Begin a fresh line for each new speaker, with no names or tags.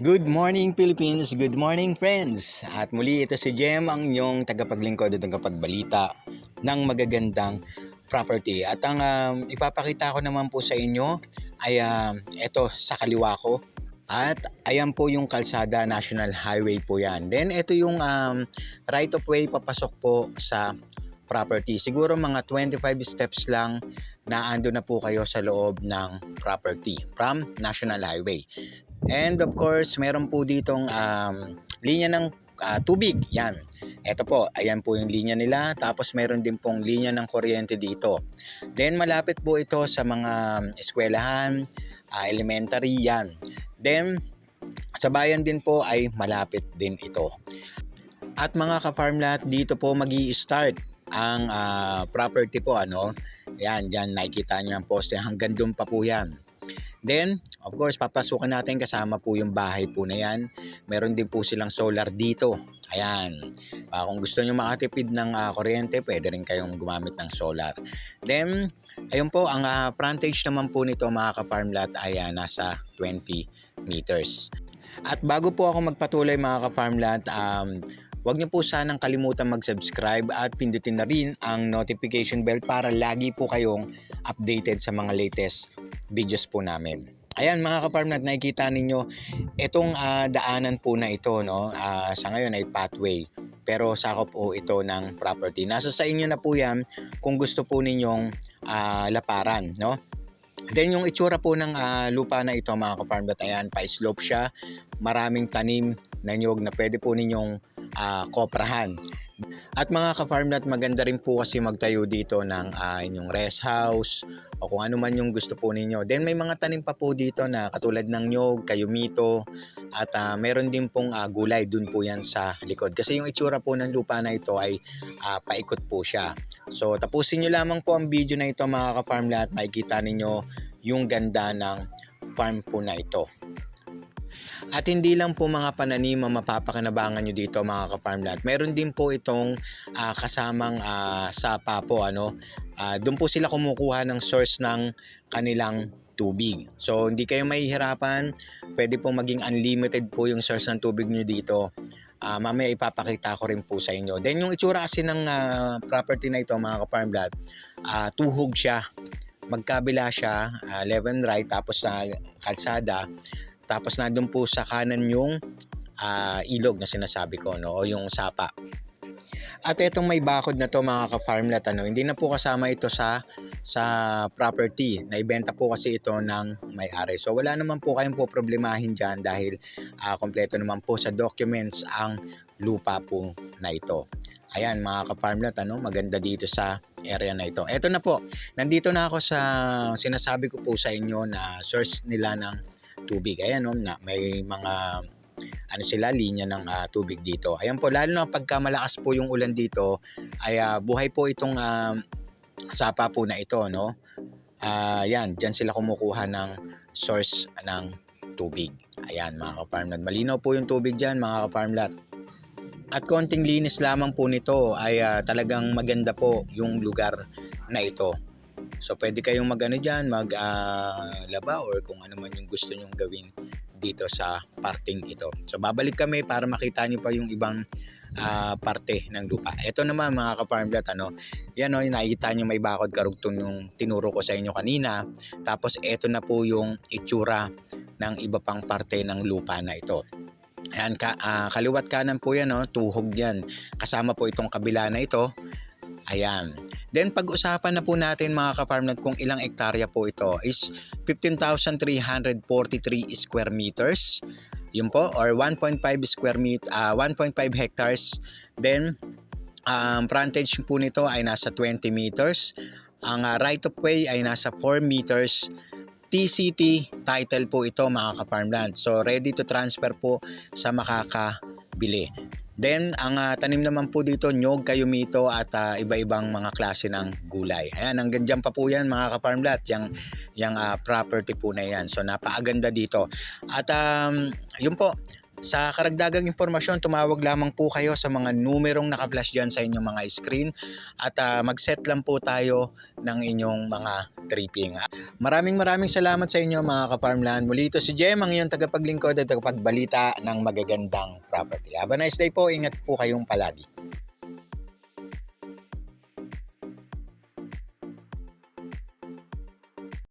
Good morning Philippines, good morning friends. At muli ito si Jem, ang inyong tagapaglingkod at tagapagbalita ng magagandang property. At ang ipapakita ko naman po sa inyo ay ito sa kaliwa ko. At ayan po yung Kalsada National Highway po yan. Then ito yung right of way papasok po sa property. Siguro mga 25 steps lang na ando na po kayo sa loob ng property from National Highway. And of course, meron po ditong linya ng tubig. Yan. Ito po, ayan po yung linya nila. Tapos meron din pong linya ng kuryente dito. Then malapit po ito sa mga eskwelahan, elementary yan. Then sa bayan din po ay malapit din ito. At mga ka-farmlat, dito po magi-start ang property po. Yan, dyan nakikita nyo ang poste. Hanggang doon pa po yan. Then, of course, papasukan natin kasama po yung bahay po na yan. Meron din po silang solar dito. Ayan. Kung gusto nyo makatipid ng kuryente, pwede rin kayong gumamit ng solar. Then, ayun po, ang frontage naman po nito mga ka-farmlat ay nasa 20 meters. At bago po ako magpatuloy mga ka-farmlat, huwag niyo po sanang kalimutan mag-subscribe at pindutin na rin ang notification bell para lagi po kayong updated sa mga latest videos po namin. Ayan mga ka-farmlat, nakikita ninyo itong daanan po na ito, sa ngayon ay pathway. Pero sakop po ito ng property. Nasa sa inyo na po yan kung gusto po ninyong laparan, no? Then yung itsura po ng lupa na ito mga ka-farmlat, ayan, pa-slope siya. Maraming tanim na nyog na pwede po ninyong koprahan. At mga ka-farmlat, maganda rin po kasi magtayo dito ng inyong rest house o kung ano man yung gusto po ninyo. Then may mga tanim pa po dito na katulad ng nyog, kayumito at meron din pong gulay dun po yan sa likod. Kasi yung itsura po ng lupa na ito ay paikot po siya. So tapusin nyo lamang po ang video na ito mga ka-farmlat. Makikita ninyo yung ganda ng farm po na ito. At hindi lang po mga pananim ang mapapakinabangan nyo dito mga ka-farmlat. Meron din po itong kasamang sapa po. Doon po sila kumukuha ng source ng kanilang tubig. So hindi kayo mahihirapan. Pwede po maging unlimited po yung source ng tubig nyo dito. Mamaya ipapakita ko rin po sa inyo. Then yung itsura kasi ng property na ito mga ka-farmlat, tuhog siya. Magkabila siya, left and right, tapos sa kalsada. Tapos nandun po sa kanan yung ilog na sinasabi ko, o yung sapa. At itong may bakod na to mga ka-farmlat, hindi na po kasama ito sa property. Naibenta po kasi ito ng may-ari. So wala naman po kayong po problemahin dyan dahil kompleto naman po sa documents ang lupa po na ito. Ayan mga ka-farmlat, maganda dito sa area na ito. Ito na po, nandito na ako sa sinasabi ko po sa inyo na source nila ng tubig. Ayan, na may mga sila linya ng tubig dito. Ayan po, lalo na pagka malakas po yung ulan dito ay buhay po itong sapa po na ito, yan, dyan sila kumukuha ng source ng tubig. Ayan mga ka-farmlat, malinaw po yung tubig dyan mga ka-farmlat. At konting linis lamang po nito ay talagang maganda po yung lugar na ito. So pwede kayong maglaba or kung ano man yung gusto nyong gawin dito sa parting ito. So babalik kami para makita nyo pa yung ibang parte ng lupa. Ito naman mga ka-farmlat, yan nakikita nyo may bakod karugtong yung tinuro ko sa inyo kanina. Tapos ito na po yung itsura ng iba pang parte ng lupa na ito. Ayan, kaliwat kanan po yan, tuhog yan. Kasama po itong kabila na ito. Ayan. Then pag-usapan na po natin mga ka-farmlat kung ilang ektarya po ito is 15,343 square meters. Yun po, or 1.5 hectares. Then frontage po nito ay nasa 20 meters. Ang right of way ay nasa 4 meters. TCT title po ito mga ka-farmland. So ready to transfer po sa makakabili. Then ang tanim naman po dito nyog, kayumito at iba-ibang mga klase ng gulay. Ayan, hanggang dyan pa po yan mga ka-farmlat, yung property po na yan. So napakaganda dito. At yun po, Sa karagdagang impormasyon, tumawag lamang po kayo sa mga numerong naka-flash dyan sa inyong mga screen at mag-set lang po tayo ng inyong mga tripping. Maraming salamat sa inyo mga ka-farmland. Muli ito si Jem, ang inyong tagapaglingkod at tagapagbalita ng magagandang property. Have a nice day po. Ingat po kayong palagi.